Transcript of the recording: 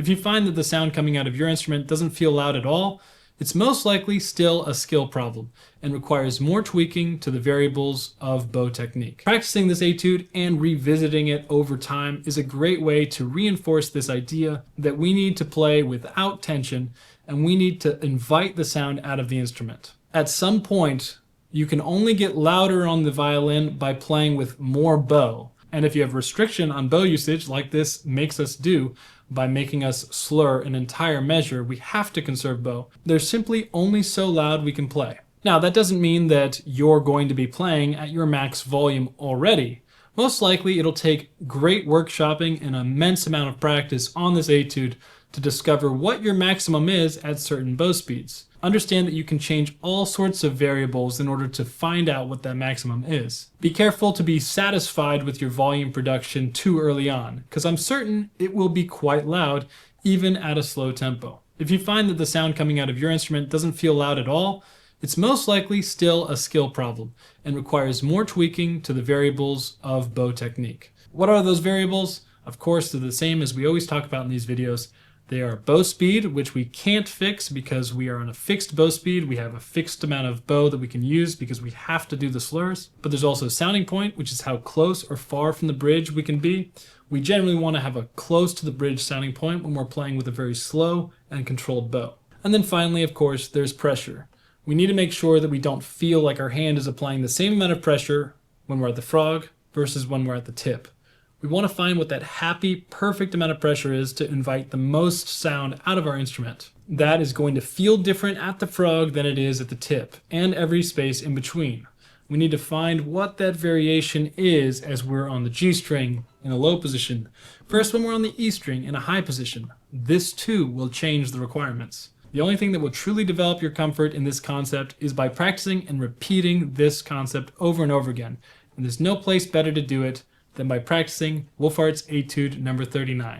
If you find that the sound coming out of your instrument doesn't feel loud at all, it's most likely still a skill problem and requires more tweaking to the variables of bow technique. Practicing this etude and revisiting it over time is a great way to reinforce this idea that we need to play without tension and we need to invite the sound out of the instrument. At some point, you can only get louder on the violin by playing with more bow. And if you have restriction on bow usage, like this makes us do, by making us slur an entire measure, we have to conserve bow. They're simply only so loud we can play. Now, that doesn't mean that you're going to be playing at your max volume already. Most likely, it'll take great workshopping and an immense amount of practice on this etude to discover what your maximum is at certain bow speeds. Understand that you can change all sorts of variables in order to find out what that maximum is. Be careful to be satisfied with your volume production too early on, because I'm certain it will be quite loud even at a slow tempo. If you find that the sound coming out of your instrument doesn't feel loud at all, it's most likely still a skill problem and requires more tweaking to the variables of bow technique. What are those variables? Of course, they're the same as we always talk about in these videos. They are bow speed, which we can't fix because we are on a fixed bow speed. We have a fixed amount of bow that we can use because we have to do the slurs. But there's also sounding point, which is how close or far from the bridge we can be. We generally want to have a close to the bridge sounding point when we're playing with a very slow and controlled bow. And then finally, of course, there's pressure. We need to make sure that we don't feel like our hand is applying the same amount of pressure when we're at the frog versus when we're at the tip. We want to find what that happy, perfect amount of pressure is to invite the most sound out of our instrument. That is going to feel different at the frog than it is at the tip, and every space in between. We need to find what that variation is as we're on the G string in a low position. First, when we're on the E string in a high position. This too will change the requirements. The only thing that will truly develop your comfort in this concept is by practicing and repeating this concept over and over again. And there's no place better to do it than by practicing Wohlfahrt's Etude number 39.